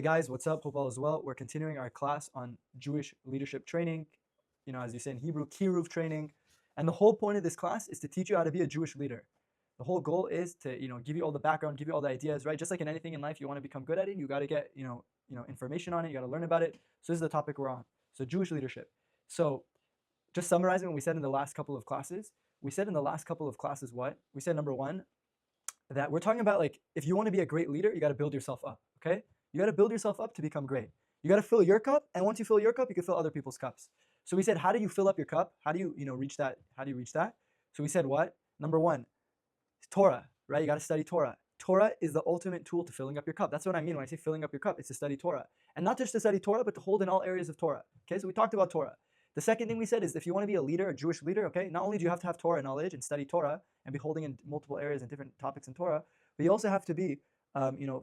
guys, what's up? Hope all is well. We're continuing our class on Jewish leadership training, as you say in Hebrew, Kiruv training. And the whole point of this class is to teach you how to be a Jewish leader. The whole goal is to, give you all the background, give you all the ideas, right? Just like in anything in life, you want to become good at it, you got to get, information on it, you got to learn about it. So this is the topic we're on. So Jewish leadership. So just summarizing what we said in the last couple of classes, what? We said number one, that we're talking about if you want to be a great leader, you got to build yourself up, okay? You got to build yourself up to become great. You got to fill your cup, and once you fill your cup, you can fill other people's cups. So we said, how do you fill up your cup? How do you, reach that? How do you reach that? So we said what? Number one, Torah, right? You got to study Torah. Torah is the ultimate tool to filling up your cup. That's what I mean when I say filling up your cup. It's to study Torah. And not just to study Torah, but to hold in all areas of Torah. Okay, so we talked about Torah. The second thing we said is if you want to be a leader, a Jewish leader, okay, not only do you have to have Torah knowledge and study Torah and be holding in multiple areas and different topics in Torah, but you also have to be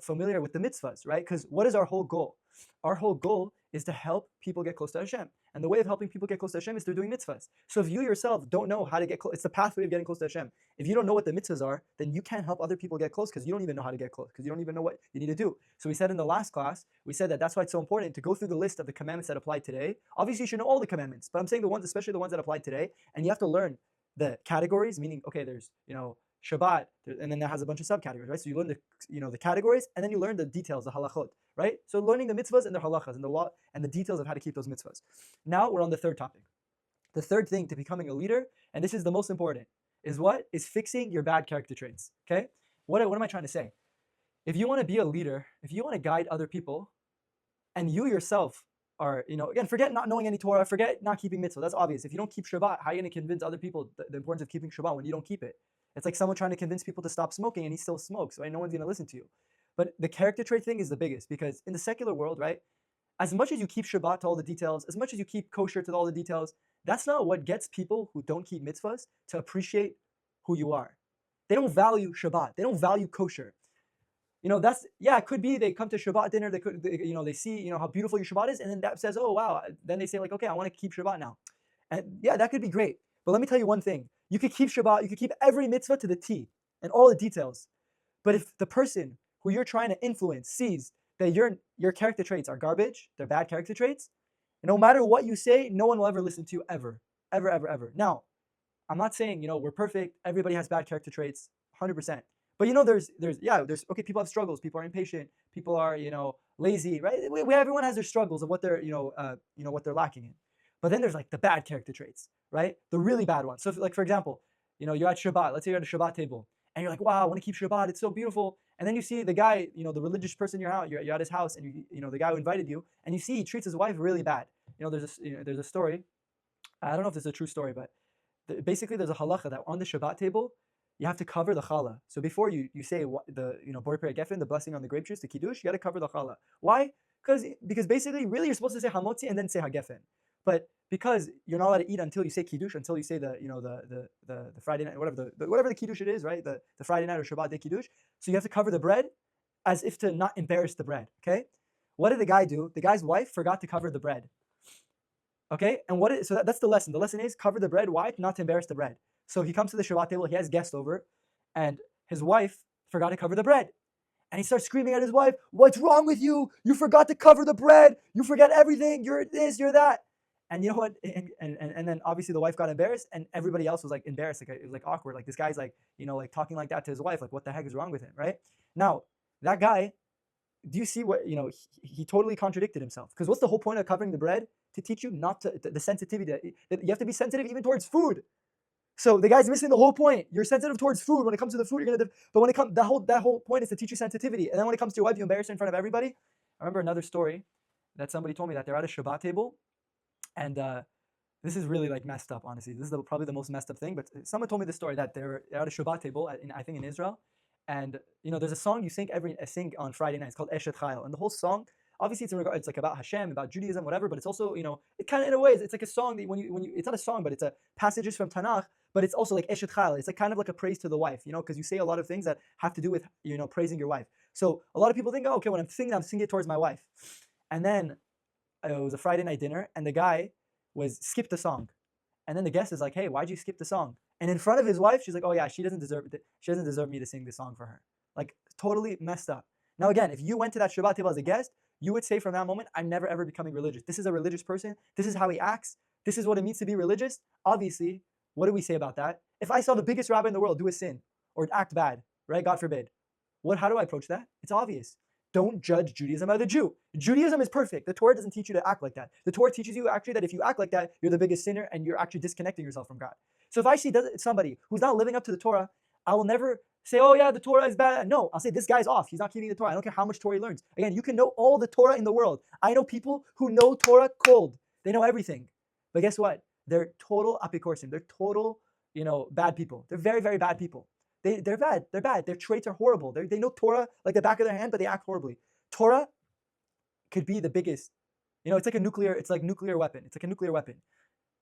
familiar with the mitzvahs, right? Because what is our whole goal? Our whole goal is to help people get close to Hashem. And the way of helping people get close to Hashem is through doing mitzvahs. So if you yourself don't know how to get close, it's the pathway of getting close to Hashem. If you don't know what the mitzvahs are, then you can't help other people get close because you don't even know how to get close, because you don't even know what you need to do. So we said in the last class, we said that that's why it's so important to go through the list of the commandments that apply today. Obviously, you should know all the commandments, but I'm saying the ones, especially the ones that apply today, and you have to learn the categories, meaning, okay, there's, Shabbat, and then that has a bunch of subcategories, right? So you learn the categories, and then you learn the details, the halachot, right? So learning the mitzvahs and the halachas and the law and the details of how to keep those mitzvahs. Now we're on the third topic. The third thing to becoming a leader, and this is the most important, is what? Is fixing your bad character traits. Okay? What am I trying to say? If you want to be a leader, if you want to guide other people, and you yourself are, again, forget not knowing any Torah, forget not keeping mitzvah. That's obvious. If you don't keep Shabbat, how are you going to convince other people the importance of keeping Shabbat when you don't keep it? It's like someone trying to convince people to stop smoking and he still smokes, right? No one's going to listen to you. But the character trait thing is the biggest, because in the secular world, right, as much as you keep Shabbat to all the details, as much as you keep kosher to all the details, that's not what gets people who don't keep mitzvahs to appreciate who you are. They don't value Shabbat. They don't value kosher. It could be they come to Shabbat dinner, they see, how beautiful your Shabbat is, and then that says, oh, wow. Then they say okay, I want to keep Shabbat now. And yeah, that could be great. But let me tell you one thing. You could keep Shabbat, you could keep every mitzvah to the T and all the details. But if the person who you're trying to influence sees that your character traits are garbage, they're bad character traits, no matter what you say, no one will ever listen to you ever, ever, ever, ever. Now, I'm not saying, we're perfect, everybody has bad character traits, 100%. But there's okay, people have struggles, people are impatient, people are, lazy, right? Everyone has their struggles of what they're, what they're lacking in. But then there's the bad character traits, right? The really bad ones. So for example, you're at Shabbat, let's say you're at a Shabbat table, and you're like, wow, I want to keep Shabbat, it's so beautiful. And then you see the guy, the religious person you're at his house, and the guy who invited you, and you see he treats his wife really bad. There's a story, I don't know if this is a true story, but basically there's a halacha that on the Shabbat table, you have to cover the challah. So before you say the Bor Peri Geffen, the blessing on the grape juice, the kiddush, you got to cover the challah. Why? Because basically, really, you're supposed to say hamotzi and then say hagefen. But because you're not allowed to eat until you say kiddush, until you say the Friday night, whatever the kiddush it is, right? The Friday night or Shabbat day kiddush. So you have to cover the bread as if to not embarrass the bread. Okay? What did the guy do? The guy's wife forgot to cover the bread. Okay? And that's the lesson. The lesson is cover the bread. Why? Not to embarrass the bread. So he comes to the Shabbat table, he has guests over, and his wife forgot to cover the bread. And he starts screaming at his wife, what's wrong with you? You forgot to cover the bread. You forget everything. You're this, you're that. And you know what? And then obviously the wife got embarrassed, and everybody else was embarrassed. It was awkward. This guy's talking like that to his wife. What the heck is wrong with him, right? Now, that guy, do you see what, he totally contradicted himself. Because what's the whole point of covering the bread? To teach you not to, the sensitivity, that you have to be sensitive even towards food. So the guy's missing the whole point. You're sensitive towards food. When it comes to the food, but when it comes, that whole point is to teach you sensitivity. And then when it comes to your wife, you embarrass her in front of everybody. I remember another story that somebody told me that they're at a Shabbat table. And this is really messed up, honestly. This is probably the most messed up thing. But someone told me this story that they're at a Shabbat table, I think in Israel. And there's a song you sing on Friday night. It's called Eshet Chayil. And the whole song, obviously it's about Hashem, about Judaism, whatever. But it's also, it kind of in a way, it's like a song that when you it's not a song, but it's a passages from Tanakh. But it's also Eshet Chayil. It's kind of like a praise to the wife, because you say a lot of things that have to do with, praising your wife. So a lot of people think, oh, okay, when I'm singing it towards my wife. And then it was a Friday night dinner, and the guy skipped the song. And then the guest is like, hey, why'd you skip the song? And in front of his wife, she's like, oh yeah, she doesn't deserve me to sing this song for her. Totally messed up. Now again, if you went to that Shabbat table as a guest, you would say from that moment, I'm never ever becoming religious. This is a religious person. This is how he acts. This is what it means to be religious. Obviously, what do we say about that? If I saw the biggest rabbi in the world do a sin or act bad, right? God forbid. How do I approach that? It's obvious. Don't judge Judaism by the Jew. Judaism is perfect. The Torah doesn't teach you to act like that. The Torah teaches you actually that if you act like that, you're the biggest sinner and you're actually disconnecting yourself from God. So if I see somebody who's not living up to the Torah, I will never say, oh yeah, the Torah is bad. No, I'll say this guy's off. He's not keeping the Torah. I don't care how much Torah he learns. Again, you can know all the Torah in the world. I know people who know Torah cold. They know everything. But guess what? They're total apikorsim. They're total, bad people. They're very, very bad people. They're bad. They're bad. Their traits are horrible. They know Torah like the back of their hand, but they act horribly. Torah could be the biggest. It's like nuclear weapon. It's like a nuclear weapon.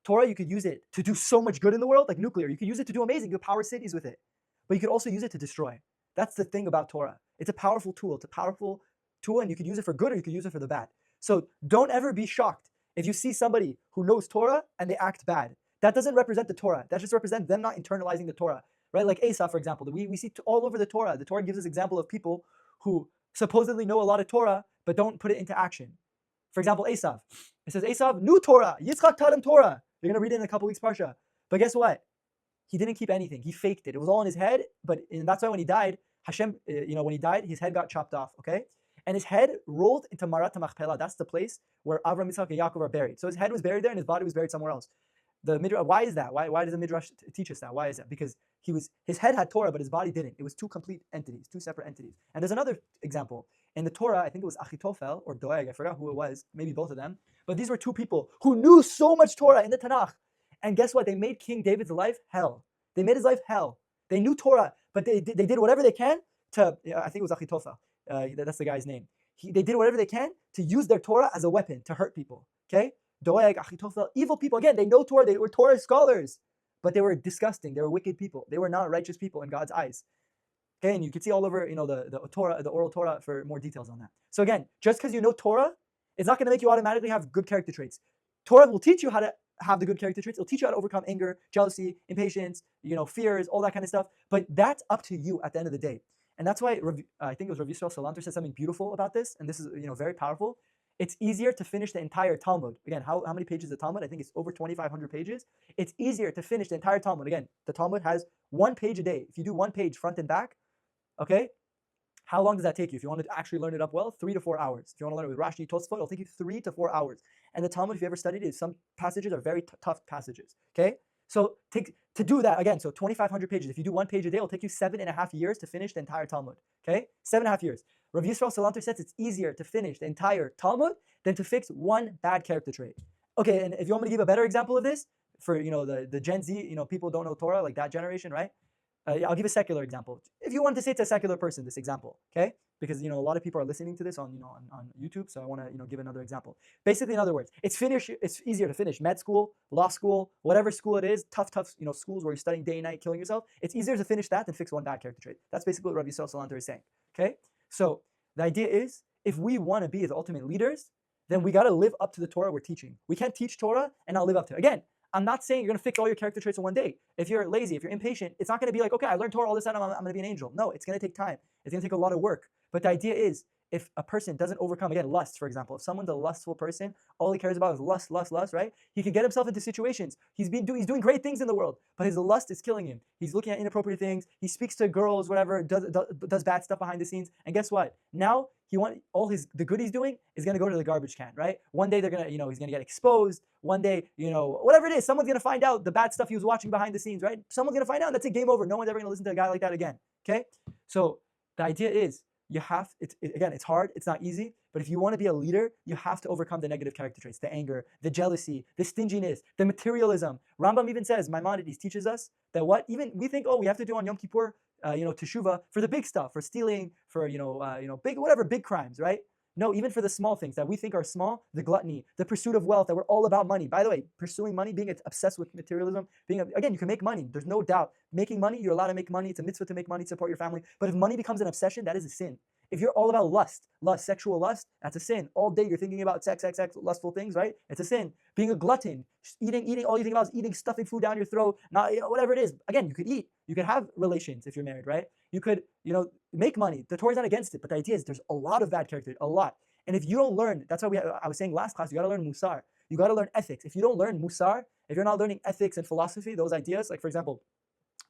Torah, you could use it to do so much good in the world, like nuclear. You could use it to do amazing. You could power cities with it. But you could also use it to destroy. That's the thing about Torah. It's a powerful tool. It's a powerful tool, and you could use it for good or you could use it for the bad. So don't ever be shocked if you see somebody who knows Torah and they act bad. That doesn't represent the Torah. That just represents them not internalizing the Torah. Right? Like Asa, for example. We see all over the Torah. The Torah gives us example of people who supposedly know a lot of Torah, but don't put it into action. For example, Esav. It says, Esav knew Torah. Yitzchak taught him Torah. You're going to read it in a couple weeks, Parsha. But guess what? He didn't keep anything. He faked it. It was all in his head, and that's why when he died, Hashem, when he died, his head got chopped off, okay? And his head rolled into Marat HaMachpelah. That's the place where Avram, Yitzchak, and Yaakov are buried. So his head was buried there, and his body was buried somewhere else. The Midrash, why is that? Why does the Midrash teach us that? Why is that? Because his head had Torah, but his body didn't. It was two complete entities, two separate entities. And there's another example. In the Torah, I think it was Achitophel or Doeg, I forgot who it was, maybe both of them. But these were two people who knew so much Torah in the Tanakh. And guess what? They made King David's life hell. They made his life hell. They knew Torah, but they did whatever they can to, I think it was Achitophel. That's the guy's name. They did whatever they can to use their Torah as a weapon to hurt people. Okay? Doeg, Achitophel, evil people. Again, they know Torah. They were Torah scholars, but they were disgusting. They were wicked people. They were not righteous people in God's eyes. Okay, and you can see all over, the Torah, the oral Torah for more details on that. So again, just because you know Torah, it's not going to make you automatically have good character traits. Torah will teach you how to have the good character traits. It'll teach you how to overcome anger, jealousy, impatience, fears, all that kind of stuff. But that's up to you at the end of the day. And that's why I think it was Rav Yisrael Salanter said something beautiful about this, and this is very powerful. It's easier to finish the entire Talmud. Again, how many pages is the Talmud? I think it's over 2,500 pages. It's easier to finish the entire Talmud. Again, the Talmud has 1 page a day. If you do 1 page front and back, okay, how long does that take you? If you want to actually learn it up well, 3 to 4 hours. If you want to learn it with Rashi, Tosfot, it'll take you 3 to 4 hours. And the Talmud, if you ever studied it, some passages are very tough passages, okay? So to do that, again, so 2,500 pages. If you do 1 page a day, it'll take you 7.5 years to finish the entire Talmud, okay? 7.5 years. Rav Yisrael Salanter says it's easier to finish the entire Talmud than to fix 1 bad character trait. Okay, and if you want me to give a better example of this, for the Gen Z, people don't know Torah, like that generation, right? I'll give a secular example. If you want to say it's a secular person, this example, okay? Because a lot of people are listening to this on YouTube, so I want to give another example. Basically, in other words, it's easier to finish med school, law school, whatever school it is, tough schools where you're studying day and night, killing yourself. It's easier to finish that than fix 1 bad character trait. That's basically what Rav Yisrael Salanter is saying. Okay, so the idea is, if we want to be the ultimate leaders, then we got to live up to the Torah we're teaching. We can't teach Torah and not live up to it. Again, I'm not saying you're going to fix all your character traits in 1 day. If you're lazy, if you're impatient, it's not going to be like, okay, I learned Torah all this time, I'm going to be an angel. No, it's going to take time. It's going to take a lot of work. But the idea is, if a person doesn't overcome, again, lust, for example, if someone's a lustful person, all he cares about is lust, right? He can get himself into situations. He's doing great things in the world, but his lust is killing him. He's looking at inappropriate things. He speaks to girls, whatever, does bad stuff behind the scenes. And guess what? Now the good he's doing is going to go to the garbage can, right? One day they're going to, he's going to get exposed. One day, whatever it is, someone's going to find out the bad stuff he was watching behind the scenes, right? Someone's going to find out, and that's it, game over. No one's ever going to listen to a guy like that again, okay? So the idea is, again, it's hard, it's not easy, but if you want to be a leader, you have to overcome the negative character traits, the anger, the jealousy, the stinginess, the materialism. Rambam even says, Maimonides teaches us that even we think, we have to do on Yom Kippur, teshuvah for the big stuff, for stealing, for, big crimes, right? No, even for the small things that we think are small, the gluttony, the pursuit of wealth, that we're all about money. By the way, pursuing money, being obsessed with materialism, again, you can make money. There's no doubt. Making money, you're allowed to make money. It's a mitzvah to make money, to support your family. But if money becomes an obsession, that is a sin. If you're all about lust, sexual lust, that's a sin. All day you're thinking about sex, lustful things, right? It's a sin. Being a glutton, eating, all you think about is eating, stuffing food down your throat, not, whatever it is. Again, you could eat. You could have relations if you're married, right? You could, make money. The Torah is not against it, but the idea is there's a lot of bad character, a lot. And if you don't learn, that's why I was saying last class, you got to learn musar. You got to learn ethics. If you don't learn musar, if you're not learning ethics and philosophy, those ideas, like for example,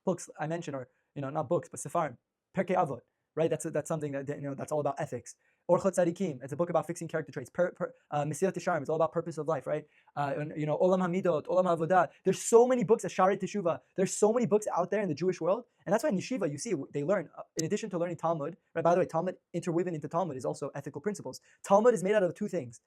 books I mentioned, or not books, but sefarim, Perkei Avot, right? That's something that that's all about ethics. Orchot Tzadikim, it's a book about fixing character traits. Mesilat Yesharim, it's all about purpose of life, right? Olam Hamidot, Olam Havodah. There's so many books, Sharet Teshuvah. There's so many books out there in the Jewish world, and that's why in yeshiva you see they learn, in addition to learning Talmud, right? By the way, Talmud, interwoven into Talmud, is also ethical principles. Talmud is made out of two things: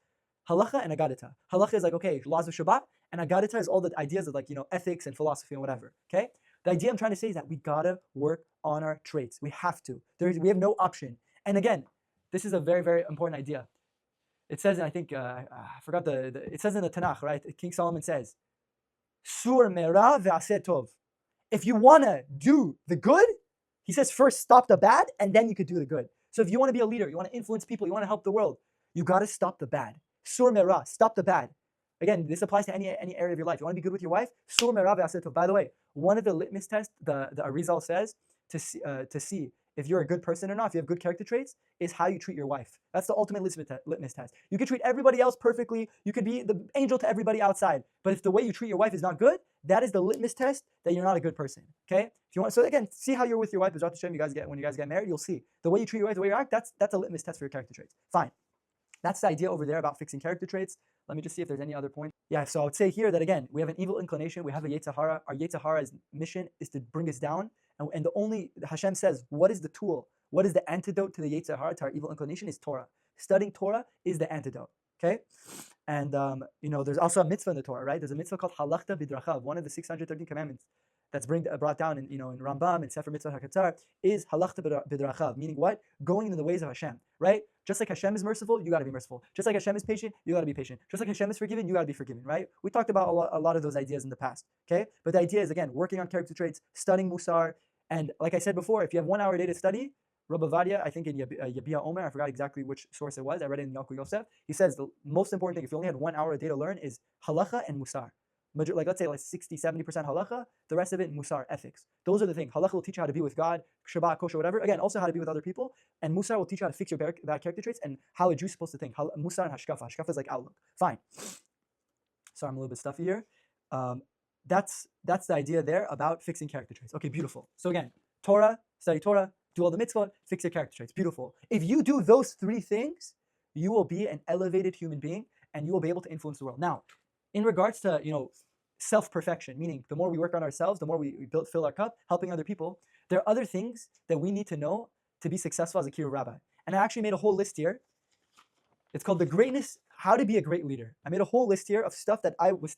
halacha and agadita. Halacha is like, okay, laws of Shabbat, and agadita is all the ideas of like ethics and philosophy and whatever. Okay, the idea I'm trying to say is that we gotta work on our traits. We have to. We have no option. And again, this is a very, very important idea. It says, and I think I forgot it says in the Tanakh, right? King Solomon says, "Sur mera ve'aseh tov." If you wanna do the good, he says first stop the bad, and then you could do the good. So if you want to be a leader, you want to influence people, you want to help the world, you gotta stop the bad. Sur mera, stop the bad. Again, this applies to any area of your life. You want to be good with your wife? Sur mera ve'aseh tov. By the way, one of the litmus tests, the Arizal says, to see if you're a good person or not, if you have good character traits, is how you treat your wife. That's the ultimate litmus test. You can treat everybody else perfectly. You could be the angel to everybody outside. But if the way you treat your wife is not good, that is the litmus test that you're not a good person. Okay? If you want, so again, see how you're with your wife. B'ezrat Hashem, when you guys get married, you'll see the way you treat your wife, the way you act. That's a litmus test for your character traits. Fine. That's the idea over there about fixing character traits. Let me just see if there's any other point. Yeah, so I would say here that again, we have an evil inclination. We have a Yetzer Hara. Our Yetzer Hara's mission is to bring us down. And Hashem says, what is the tool? What is the antidote to the Yetzer Hara, to our evil inclination? Is Torah. Studying Torah is the antidote. Okay? And there's also a mitzvah in the Torah, right? There's a mitzvah called Halachta Bidrachav, one of the 613 commandments that's brought down in Rambam and Sefer Mitzvah HaKatzar is Halachta Bidrachav, meaning what? Going in the ways of Hashem, right? Just like Hashem is merciful, you got to be merciful. Just like Hashem is patient, you got to be patient. Just like Hashem is forgiven, you got to be forgiven, right? We talked about a lot of those ideas in the past, okay? But the idea is, again, working on character traits, studying Musar, and like I said before, if you have 1 hour a day to study, Rabbi Vadia, I think in Yabia Omer, I forgot exactly which source it was, I read it in Yalkut Yosef, he says the most important thing, if you only had 1 hour a day to learn, is halacha and musar. Like let's say 60-70% halacha, the rest of it musar, ethics. Those are the things. Halacha will teach you how to be with God, Shabbat, kosher, whatever. Again, also how to be with other people. And musar will teach you how to fix your bad character traits and how a Jew's supposed to think. Musar and hashkafa. Hashkafa is like outlook. Fine. Sorry, I'm a little bit stuffy here. That's the idea there about fixing character traits. Okay, beautiful. So again, Torah, study Torah, do all the mitzvot, fix your character traits. Beautiful. If you do those three things, you will be an elevated human being and you will be able to influence the world. Now, in regards to self-perfection, meaning the more we work on ourselves, the more we fill our cup, helping other people, there are other things that we need to know to be successful as a Kiruv rabbi. And I actually made a whole list here. It's called How to Be a Great Leader. I made a whole list here of stuff that I was,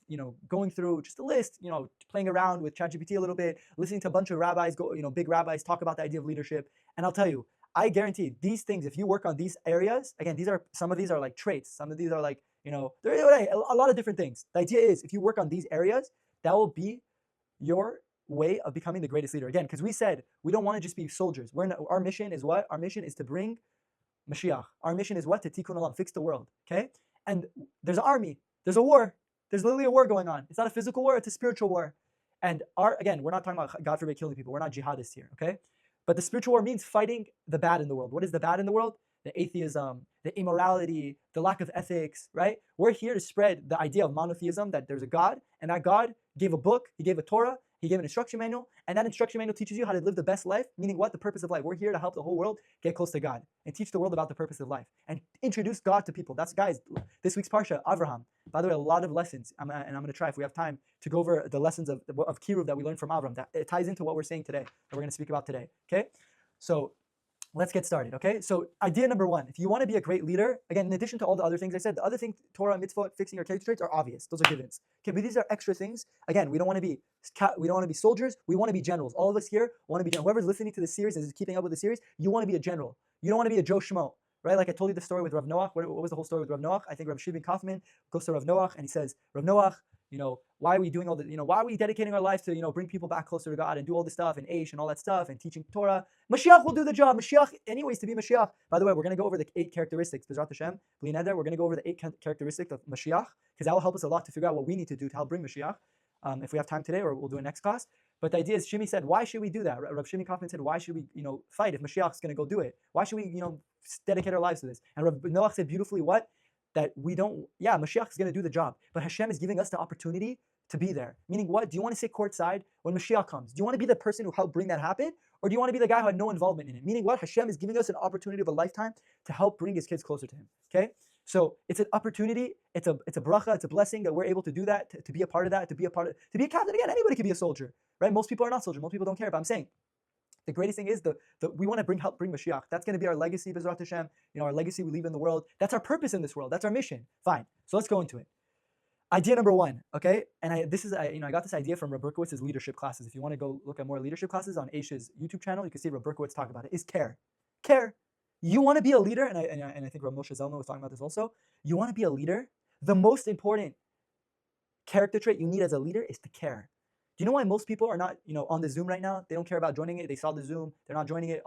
going through, just a list, playing around with ChatGPT a little bit, listening to a bunch of rabbis, big rabbis talk about the idea of leadership. And I'll tell you, I guarantee these things, if you work on these areas, again, some of these are like traits, some of these are like, there are a lot of different things. The idea is if you work on these areas, that will be your way of becoming the greatest leader. Again, because we said we don't want to just be soldiers. Our mission is what? Our mission is to bring Mashiach. Our mission is what? To tikkun olam, fix the world. Okay? And there's an army. There's a war. There's literally a war going on. It's not a physical war. It's a spiritual war. And again, we're not talking about, God forbid, killing people. We're not jihadists here. Okay? But the spiritual war means fighting the bad in the world. What is the bad in the world? The atheism, the immorality, the lack of ethics, right? We're here to spread the idea of monotheism, that there's a God, and that God gave a book, he gave a Torah, he gave an instruction manual, and that instruction manual teaches you how to live the best life, meaning what? The purpose of life. We're here to help the whole world get close to God and teach the world about the purpose of life and introduce God to people. That's, guys, this week's Parsha, Avraham. By the way, a lot of lessons, and I'm going to try, if we have time, to go over the lessons of Kiruv that we learned from Avraham. That it ties into what we're saying today, that we're going to speak about today, okay? So let's get started, okay? So idea number one, if you want to be a great leader, again, in addition to all the other things I said, the other thing, Torah, Mitzvot, fixing your character traits are obvious. Those are givens. Okay, but these are extra things. Again, we don't want to be soldiers. We want to be generals. All of us here want to be generals. Whoever's listening to this series and is keeping up with the series, you want to be a general. You don't want to be a Joe Schmo, right? Like I told you the story with Rav Noach. What was the whole story with Rav Noach? I think Rav Shimon Kaufman goes to Rav Noach and he says, Rav Noach, why are we doing all the, why are we dedicating our life to, bring people back closer to God and do all this stuff and Aish and all that stuff and teaching Torah? Mashiach will do the job. Mashiach, anyways, to be Mashiach. By the way, we're going to go over the 8 characteristics. B'ezrat Hashem, we're going to go over the 8 characteristics of Mashiach because that will help us a lot to figure out what we need to do to help bring Mashiach. if we have time today, or we'll do it next class. But the idea is, Shimi said, why should we do that? Rav Shimi Kaufman said, why should we, fight if Mashiach is going to go do it? Why should we, dedicate our lives to this? And Rav Noach said beautifully what? That we don't, Mashiach is going to do the job, but Hashem is giving us the opportunity to be there. Meaning what? Do you want to sit courtside when Mashiach comes? Do you want to be the person who helped bring that happen? Or do you want to be the guy who had no involvement in it? Meaning what? Hashem is giving us an opportunity of a lifetime to help bring his kids closer to him. Okay? So it's an opportunity, it's a bracha, it's a blessing that we're able to do that, to be a part of that, to be a captain. Again, anybody can be a soldier, right? Most people are not soldiers, most people don't care, but I'm saying the greatest thing is we want to help bring Mashiach. That's going to be our legacy, B'ezrat Hashem, our legacy we leave in the world. That's our purpose in this world. That's our mission. Fine. So let's go into it. Idea number one, okay? And I got this idea from Reb Berkowitz's leadership classes. If you want to go look at more leadership classes on Aish's YouTube channel, you can see Reb Berkowitz talk about it, is care. Care. You want to be a leader, and I think Rav Moshe Zelman was talking about this also. You want to be a leader? The most important character trait you need as a leader is to care. Do you know why most people are not, on the Zoom right now? They don't care about joining it. They saw the Zoom. They're not joining it.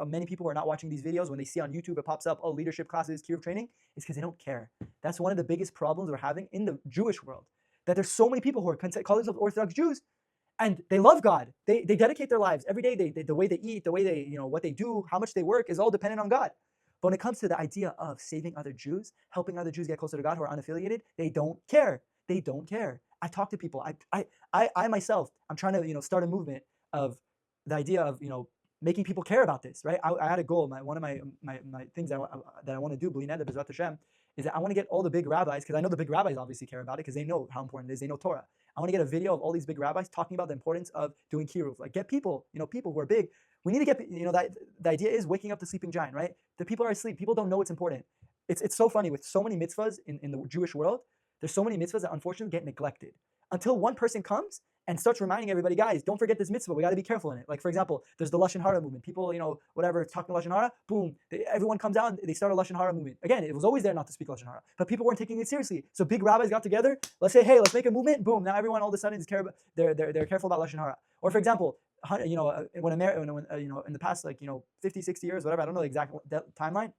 Many people are not watching these videos. When they see on YouTube, it pops up, leadership classes, Kiruv training. It's because they don't care. That's one of the biggest problems we're having in the Jewish world. That there's so many people who are call themselves Orthodox Jews, and they love God. They dedicate their lives every day. The way they eat, the way they, what they do, how much they work is all dependent on God. But when it comes to the idea of saving other Jews, helping other Jews get closer to God who are unaffiliated, they don't care. They don't care. I talk to people. I myself, I'm trying to start a movement of the idea of making people care about this, right? I had a goal. One of my things that I want to do, B'ezrat Hashem, is that I want to get all the big rabbis, because I know the big rabbis obviously care about it because they know how important it is. They know Torah. I want to get a video of all these big rabbis talking about the importance of doing Kiruv. Like get people, people who are big. We need to get, that the idea is waking up the sleeping giant, right? The people are asleep. People don't know what's important. It's so funny with so many mitzvahs in the Jewish world. There's so many mitzvahs that unfortunately get neglected until one person comes and starts reminding everybody, guys, don't forget this mitzvah. We got to be careful in it. Like, for example, there's the Lashon Hara movement. People, whatever, talking Lashon Hara, boom, everyone comes out and they start a Lashon Hara movement. Again, it was always there not to speak Lashon Hara, but people weren't taking it seriously. So big rabbis got together. Let's say, hey, let's make a movement. Boom, now everyone all of a sudden is they're careful about Lashon Hara. Or for example, in the past 50, 60 years, whatever, I don't know the exact timeline.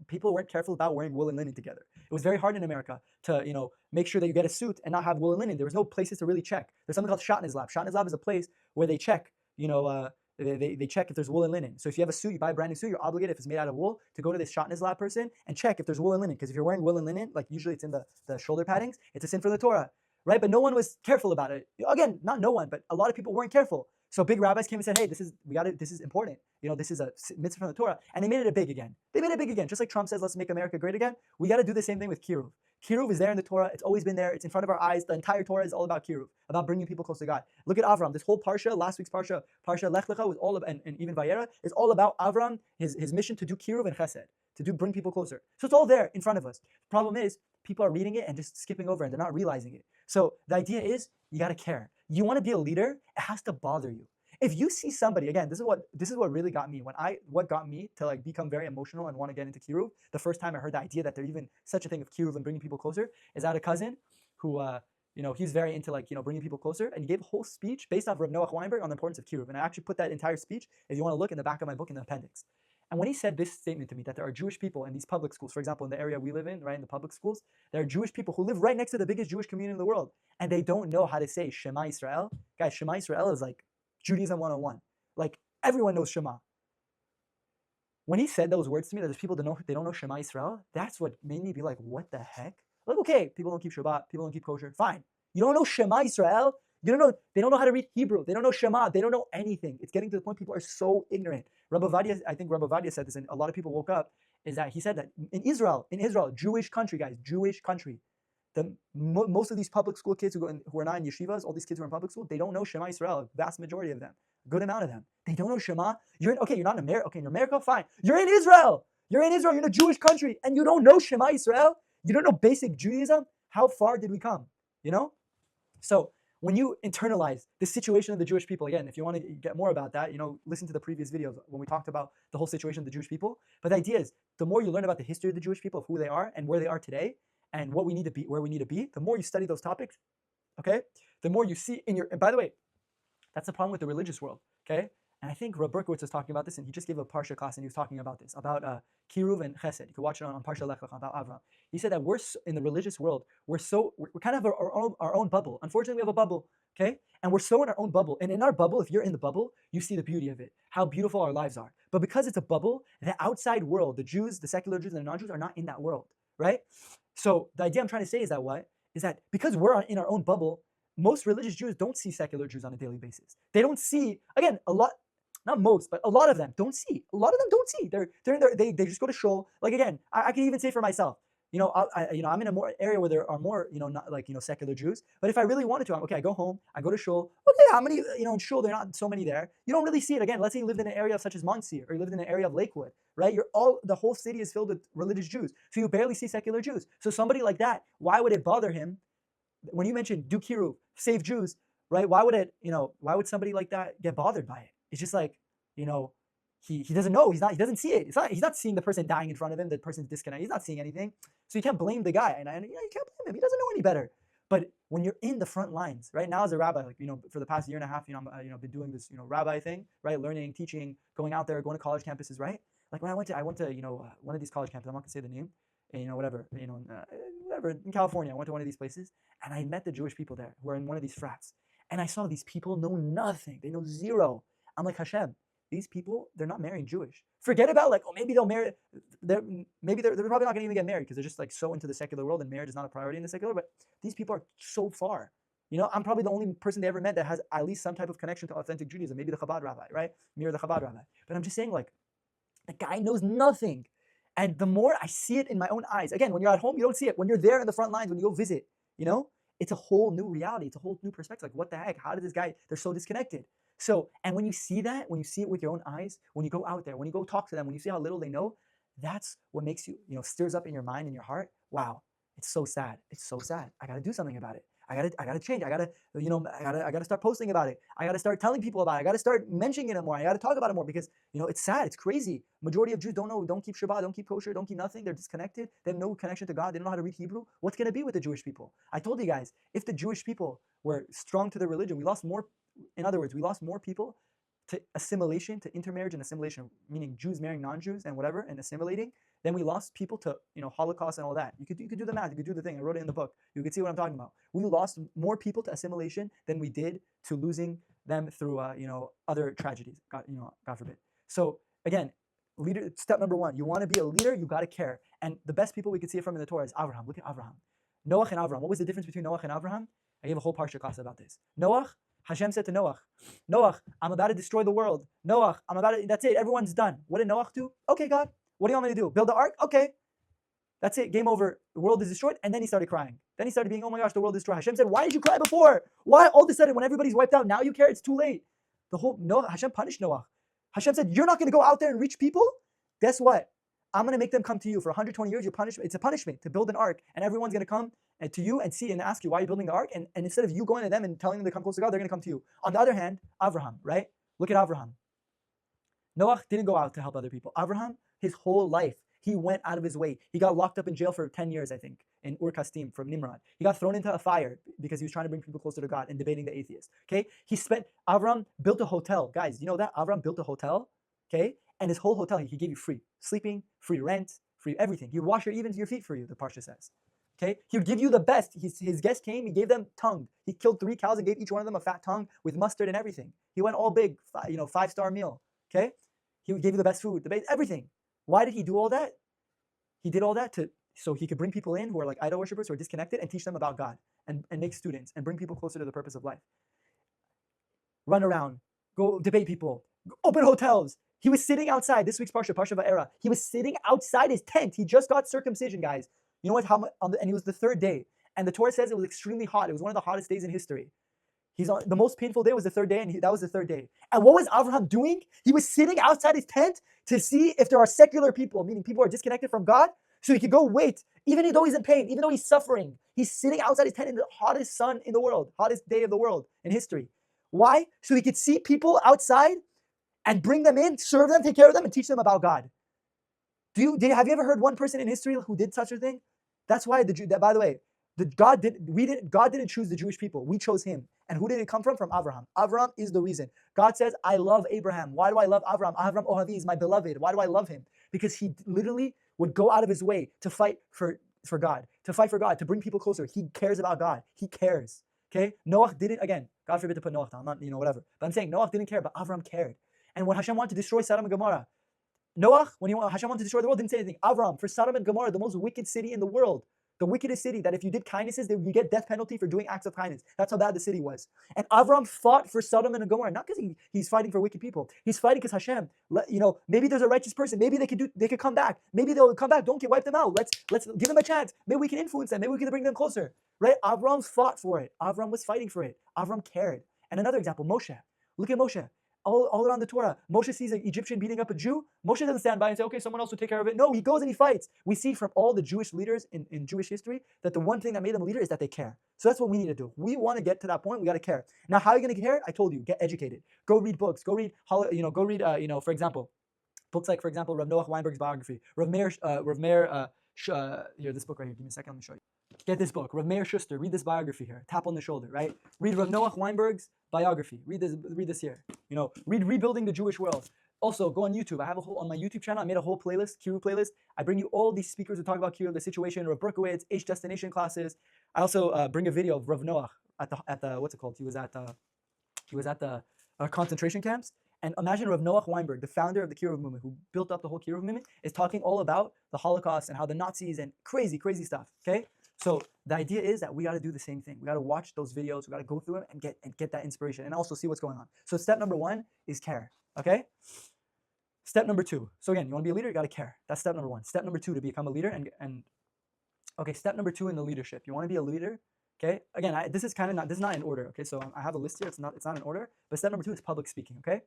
People weren't careful about wearing wool and linen together. It was very hard in America to, make sure that you get a suit and not have wool and linen. There was no places to really check. There's something called Shatnez Lab. Shatnez Lab is a place where they check, they check if there's wool and linen. So if you have a suit, you buy a brand new suit, you're obligated, if it's made out of wool, to go to this Shatnez Lab person and check if there's wool and linen. Because if you're wearing wool and linen, like usually it's in the shoulder paddings, it's a sin for the Torah, right? But no one was careful about it. Again, not no one, but a lot of people weren't careful. So big rabbis came and said, hey, this is important. This is a mitzvah from the Torah. And they made it big again. They made it big again. Just like Trump says, let's make America great again. We got to do the same thing with Kiruv. Kiruv is there in the Torah. It's always been there. It's in front of our eyes. The entire Torah is all about Kiruv, about bringing people close to God. Look at Avram. This whole parsha, last week's parsha Lech Lecha, was all about, and even Vayera, is all about Avram, his mission to do Kiruv and Chesed, bring people closer. So it's all there in front of us. The problem is, people are reading it and just skipping over it. They're not realizing it. So the idea is, you got to care. You want to be a leader, it has to bother you. If you see somebody, again, this is what really got me. What got me to become very emotional and want to get into Kiruv, the first time I heard the idea that there's even such a thing of Kiruv and bringing people closer, is I had a cousin who, he's very into bringing people closer, and he gave a whole speech based off Rav Noach Weinberg on the importance of Kiruv. And I actually put that entire speech, if you want to look, in the back of my book in the appendix. And when he said this statement to me, that there are Jewish people in these public schools, for example, in the area we live in, right, in the public schools, there are Jewish people who live right next to the biggest Jewish community in the world, and they don't know how to say Shema Yisrael. Guys, Shema Yisrael is like Judaism 101. Like, everyone knows Shema. When he said those words to me, that there's people that they don't know Shema Yisrael, that's what made me be like, what the heck? Like, okay, people don't keep Shabbat, people don't keep kosher, fine. You don't know Shema Yisrael? They don't know how to read Hebrew. They don't know Shema. They don't know anything. It's getting to the point people are so ignorant. I think Rabbi Vadia said this, and a lot of people woke up, is that he said that in Israel, Jewish country, guys, Jewish country, most of these public school kids who are not in yeshivas, all these kids who are in public school, they don't know Shema Yisrael, vast majority of them. Good amount of them. They don't know Shema. You're not in America. Okay, in America, fine. You're in Israel. You're in a Jewish country, and you don't know Shema Yisrael. You don't know basic Judaism. How far did we come? So when you internalize the situation of the Jewish people, again, if you want to get more about that, listen to the previous videos when we talked about the whole situation of the Jewish people. But the idea is, the more you learn about the history of the Jewish people, of who they are and where they are today, and what we need to be, where we need to be, the more you study those topics, okay, the more you see and by the way, that's the problem with the religious world, okay? And I think Reb Berkowitz was talking about this, and he just gave a Parsha class, and he was talking about this, about Kiruv and Chesed. You can watch it on Parsha Lech Lecha, about Avram. He said that in the religious world, we're kind of our own bubble. Unfortunately, we have a bubble, okay? And we're so in our own bubble. And in our bubble, if you're in the bubble, you see the beauty of it, how beautiful our lives are. But because it's a bubble, the outside world, the Jews, the secular Jews, and the non-Jews are not in that world, right? So the idea I'm trying to say is that because we're in our own bubble, most religious Jews don't see secular Jews on a daily basis. They don't see, again, not most, but a lot of them don't see. A lot of them don't see. They just go to shul. Like, again, I can even say for myself, I'm in a more area where there are more, not like, secular Jews. But if I really wanted to, I go home, I go to shul. Okay, how many, in shul, there are not so many there. You don't really see it. Again, let's say you lived in an area such as Muncie, or you lived in an area of Lakewood, right? The whole city is filled with religious Jews. So you barely see secular Jews. So somebody like that, why would it bother him? When you mentioned do kiruv, save Jews, right? Why would somebody like that get bothered by it? It's just like, he doesn't know. He doesn't see it. He's not seeing the person dying in front of him. The person's disconnected. He's not seeing anything. So you can't blame the guy. And you can't blame him. He doesn't know any better. But when you're in the front lines, right now as a rabbi, for the past year and a half, I'm been doing this, rabbi thing, right? Learning, teaching, going out there, going to college campuses, right? Like when I went to one of these college campuses. I'm not gonna say the name. And, whatever, in California, I went to one of these places, and I met the Jewish people there who are in one of these frats. And I saw these people know nothing. They know zero. I'm like, Hashem, these people, they're not marrying Jewish. Forget about maybe they'll marry. They're probably not going to even get married because they're just so into the secular world, and marriage is not a priority in the secular. But these people are so far. I'm probably the only person they ever met that has at least some type of connection to authentic Judaism. Maybe the Chabad rabbi, right? Me or the Chabad rabbi. But I'm just saying, the guy knows nothing. And the more I see it in my own eyes, again, when you're at home, you don't see it. When you're there in the front lines, when you go visit, it's a whole new reality. It's a whole new perspective. What the heck? How did this guy? They're so disconnected. So, and when you see that, when you see it with your own eyes, when you go out there, when you go talk to them, when you see how little they know, that's what makes you, stirs up in your mind and your heart. Wow, it's so sad. It's so sad. I got to do something about it. I gotta change. I gotta start posting about it. I gotta start telling people about it. I gotta start mentioning it more. I gotta talk about it more because it's sad. It's crazy. Majority of Jews don't keep Shabbat, don't keep kosher, don't keep nothing. They're disconnected. They have no connection to God. They don't know how to read Hebrew. What's gonna be with the Jewish people? I told you guys, if the Jewish people were strong to their religion, we lost more. In other words, we lost more people to assimilation, to intermarriage and assimilation, meaning Jews marrying non-Jews and whatever and assimilating. Then we lost people to Holocaust and all that. You could do the math. You could do the thing. I wrote it in the book. You could see what I'm talking about. We lost more people to assimilation than we did to losing them through other tragedies. God forbid. So again, leader. Step number one: you want to be a leader, you got to care. And the best people we could see it from in the Torah is Abraham. Look at Abraham, Noach and Abraham. What was the difference between Noach and Abraham? I gave a whole parsha class about this. Noach. Hashem said to Noach, I'm about to destroy the world. Noach, that's it. Everyone's done. What did Noach do? Okay, God. What do you want me to do? Build the ark? Okay. That's it. Game over. The world is destroyed. And then he started crying. Then he started being, oh my gosh, the world is destroyed. Hashem said, why did you cry before? Why all of a sudden when everybody's wiped out, now you care? It's too late. Hashem punished Noah. Hashem said, you're not going to go out there and reach people? Guess what? I'm going to make them come to you. For 120 years, it's a punishment to build an ark. And everyone's going to come to you and see and ask you, why are you building the ark? And instead of you going to them and telling them to come close to God, they're going to come to you. On the other hand, Abraham, right? Look at Abraham. Noah didn't go out to help other people. Abraham, his whole life, he went out of his way. He got locked up in jail for 10 years, I think, in Ur-Kasdim from Nimrod. He got thrown into a fire because he was trying to bring people closer to God and debating the atheists. Okay? Abraham built a hotel. Guys, you know that? Abraham built a hotel. Okay? And his whole hotel, he gave you free sleeping, free rent, free everything. He would wash your feet for you, the Parsha says. Okay? He would give you the best. His guests came, he gave them tongue. He killed 3 cows and gave each one of them a fat tongue with mustard and everything. He went all big, 5-star meal. Okay? He would give you the best food, everything. Why did he do all that? He did all that so he could bring people in who are like idol worshippers, who are disconnected, and teach them about God and make students and bring people closer to the purpose of life. Run around, go debate people, open hotels. He was sitting outside, this week's Parsha Va'era. He was sitting outside his tent. He just got circumcision, guys. You know what? And it was the 3rd day. And the Torah says it was extremely hot. It was one of the hottest days in history. The most painful day was the 3rd day, and that was the 3rd day. And what was Abraham doing? He was sitting outside his tent to see if there are secular people, meaning people who are disconnected from God, so he could go wait, even though he's in pain, even though he's suffering. He's sitting outside his tent in the hottest sun in the world, hottest day of the world in history. Why? So he could see people outside and bring them in, serve them, take care of them, and teach them about God. Have you ever heard one person in history who did such a thing? That's why by the way, God didn't choose the Jewish people. We chose him. And who did it come from? From Abraham. Abraham is the reason. God says, I love Abraham. Why do I love Abraham? Abraham Ohavi is my beloved. Why do I love him? Because he literally would go out of his way to fight for God, to bring people closer. He cares about God. He cares. Okay? Noah didn't, again, God forbid to put Noah down. I'm not, whatever. But I'm saying Noah didn't care, but Abraham cared. And when Hashem wanted to destroy Sodom and Gomorrah, Noah, Hashem wanted to destroy the world, didn't say anything. Abraham, for Sodom and Gomorrah, the most wicked city in the world, the wickedest city, that if you did kindnesses, you get death penalty for doing acts of kindness. That's how bad the city was. And Avram fought for Sodom and Gomorrah, not because he's fighting for wicked people. He's fighting because Hashem, maybe there's a righteous person. Maybe they could come back. Maybe they'll come back. Don't wipe them out. Let's give them a chance. Maybe we can influence them. Maybe we can bring them closer. Right? Avram fought for it. Avram was fighting for it. Avram cared. And another example, Moshe. Look at Moshe. All around the Torah, Moshe sees an Egyptian beating up a Jew. Moshe doesn't stand by and say, okay, someone else will take care of it. No, he goes and he fights. We see from all the Jewish leaders in Jewish history that the one thing that made them a leader is that they care. So that's what we need to do. We want to get to that point. We got to care. Now, how are you going to care? I told you, get educated. Go read books. Go read, for example, books like, for example, Rav Noach Weinberg's biography. Here, this book right here. Give me a second. Let me show you. Get this book, Rav Meir Schuster. Read this biography here. Tap on the shoulder, right? Read Rav Noach Weinberg's biography. Read this here. Read Rebuilding the Jewish World. Also, go on YouTube. I have on my YouTube channel, I made a whole playlist, Kiruv playlist. I bring you all these speakers who talk about Kiruv, the situation, Rav Berkowitz, H Destination classes. I also bring a video of Rav Noach at the what's it called? He was at the concentration camps. And imagine Rav Noach Weinberg, the founder of the Kiruv movement, who built up the whole Kiruv movement, is talking all about the Holocaust and how the Nazis and crazy stuff. Okay. So the idea is that we got to do the same thing. We got to watch those videos. We got to go through them and get that inspiration and also see what's going on. So step number 1 is care. Okay. Step number 2. So again, you want to be a leader, you got to care. That's step number 1. Step number 2 to become a leader okay. Step number 2 in the leadership. You want to be a leader. Okay. Again, this is not in order. Okay. So I have a list here. It's not in order. But step number 2 is public speaking. Okay.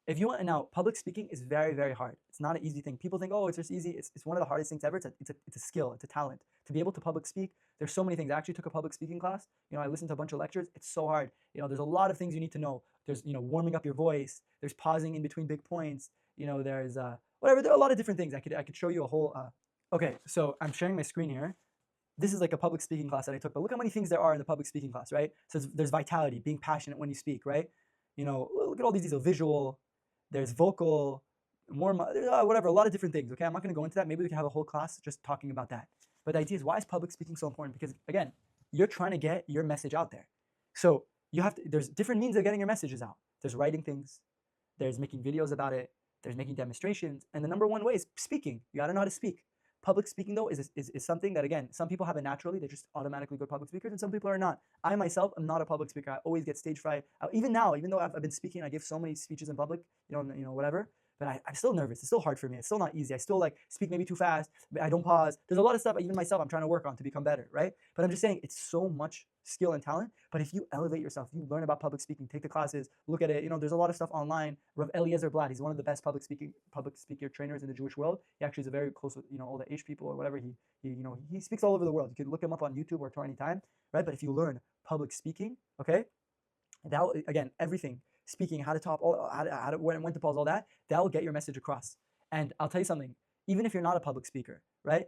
If you want, now public speaking is very, very hard. It's not an easy thing. People think, oh, it's just easy. It's one of the hardest things ever. It's a skill. It's a talent to be able to public speak. There's so many things. I actually took a public speaking class. I listened to a bunch of lectures. It's so hard. There's a lot of things you need to know. There's warming up your voice. There's pausing in between big points. There's whatever. There are a lot of different things. I could show you a whole. Okay, so I'm sharing my screen here. This is like a public speaking class that I took. But look how many things there are in the public speaking class, right? So there's vitality, being passionate when you speak, right? Look at all these details. Visual. There's vocal, whatever, a lot of different things, okay? I'm not going to go into that. Maybe we can have a whole class just talking about that. But the idea is, why is public speaking so important? Because, again, you're trying to get your message out there. So there's different means of getting your messages out. There's writing things. There's making videos about it. There's making demonstrations. And the number one way is speaking. You got to know how to speak. Public speaking, though, is something that, again, some people have it naturally. They're just automatically good public speakers, and some people are not. I, myself, am not a public speaker. I always get stage fright. Even now, even though I've been speaking, I give so many speeches in public, whatever, but I'm still nervous. It's still hard for me. It's still not easy. I still, speak maybe too fast. I don't pause. There's a lot of stuff, even myself, I'm trying to work on to become better, right? But I'm just saying, it's so much skill and talent. But if you elevate yourself, you learn about public speaking, take the classes, look at it. There's a lot of stuff online. Rav Eliezer Blad, he's one of the best public speaker trainers in the Jewish world. He actually is very close with all the H people or whatever. He speaks all over the world. You can look him up on YouTube or Torah anytime, right? But if you learn public speaking, okay, that again, everything, speaking, how to talk, when to pause, all that will get your message across. And I'll tell you something. Even if you're not a public speaker, right?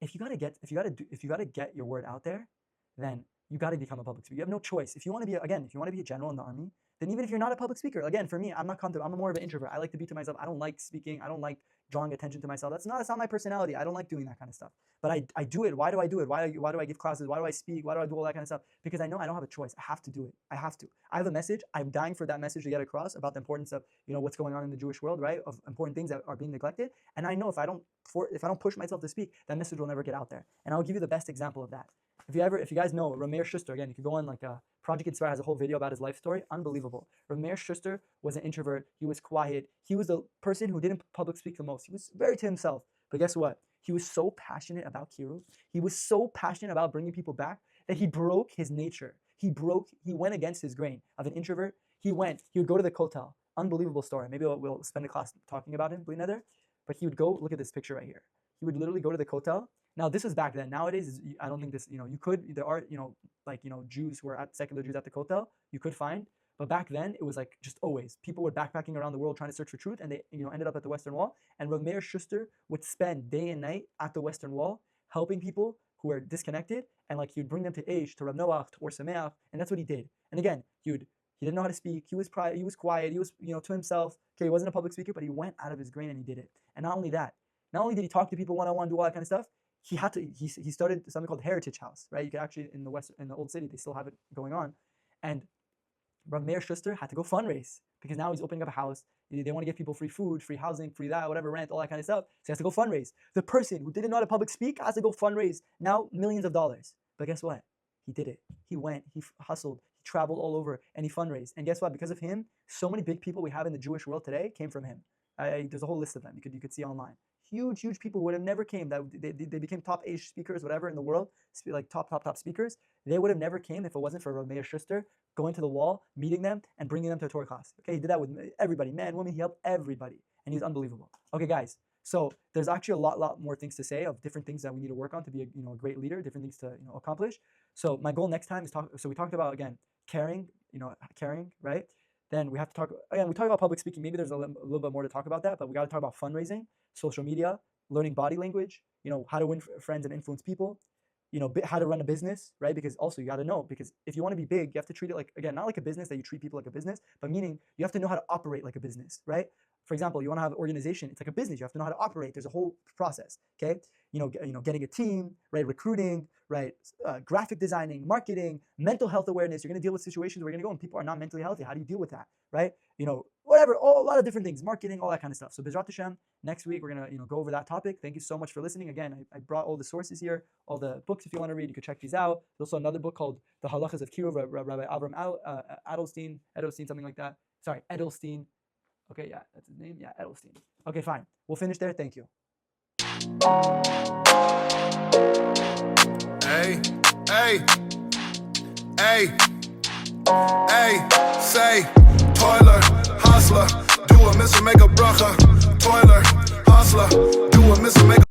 If you gotta get your word out there, then you got to become a public speaker. You have no choice. If you want to be a general in the army, then even if you're not a public speaker, again, for me, I'm more of an introvert. I like to be to myself. I don't like speaking. I don't like drawing attention to myself. That's not my personality. I don't like doing that kind of stuff. But I do it. Why do I do it? Why do I give classes? Why do I speak? Why do I do all that kind of stuff? Because I know I don't have a choice. I have to do it. I have to. I have a message. I'm dying for that message to get across about the importance of what's going on in the Jewish world, right? Of important things that are being neglected. And I know if I don't push myself to speak, that message will never get out there. And I'll give you the best example of that. If you guys know Rav Meir Schuster, again, you can go on Project Inspire has a whole video about his life story. Unbelievable. Rav Meir Schuster was an introvert. He was quiet. He was the person who didn't public speak the most. He was very to himself. But guess what? He was so passionate about Kiruv. He was so passionate about bringing people back that he broke his nature. He went against his grain of an introvert. He would go to the kotel. Unbelievable story. Maybe we'll spend a class talking about him, but he would go, look at this picture right here. He would literally go to the kotel. Now, this was back then. Nowadays, I don't think this, there are, Jews who are secular Jews at the kotel, you could find. But back then, it was just always. People were backpacking around the world trying to search for truth, and they, ended up at the Western Wall. And Rav Meir Schuster would spend day and night at the Western Wall, helping people who were disconnected, and like he would bring them to Aish, to Rav Noach, or Sameach, and that's what he did. And again, he didn't know how to speak. He was quiet. He was, to himself. Okay, he wasn't a public speaker, but he went out of his grain and he did it. And not only that, not only did he talk to people one-on-one, do all that kind of stuff, he started something called Heritage House, right? You can actually, in the old city, they still have it going on. And Rav Meir Schuster had to go fundraise because now he's opening up a house. They want to give people free food, free housing, free that, whatever, rent, all that kind of stuff. So he has to go fundraise. The person who didn't know how to public speak has to go fundraise now millions of dollars. But guess what? He did it. He went, he hustled, he traveled all over, and he fundraised. And guess what? Because of him, so many big people we have in the Jewish world today came from him. There's a whole list of them you could see online. Huge people would have never came. That they became top Asian speakers, whatever, in the world, like top speakers. They would have never came if it wasn't for Rav Meir Schuster going to the wall, meeting them, and bringing them to a Torah class. Okay, he did that with everybody, man, woman. He helped everybody, and he was unbelievable. Okay, guys. So there's actually a lot more things to say of different things that we need to work on to be a great leader, different things to accomplish. So my goal next time is so we talked about, again, caring, right? Then we have to talk, again, we talk about public speaking. Maybe there's a little bit more to talk about that, but we got to talk about fundraising, social media, learning body language, how to win friends and influence people, how to run a business, right? Because also you got to know, because if you want to be big, you have to treat it like, again, not like a business that you treat people like a business, but meaning you have to know how to operate like a business, right? For example, you want to have an organization, it's like a business. You have to know how to operate. There's a whole process, okay? Getting a team, right? Recruiting, right? Graphic designing, marketing, mental health awareness. You're going to deal with situations where you're going to go and people are not mentally healthy. How do you deal with that, right? Whatever, a lot of different things, marketing, all that kind of stuff. So Bezrat Hashem, next week we're going to go over that topic. Thank you so much for listening. Again, I brought all the sources here, all the books. If you want to read, you can check these out. There's also another book called The Halachas of Kiruv, Rabbi Avram Edelstein, something like that. Sorry, Edelstein. Okay, yeah, that's his name. Yeah, Edelstein. Okay, fine. We'll finish there. Thank you. Hey, say, toiler, hustler, do a miss or make a bracha. Toiler, hustler, do a miss or make a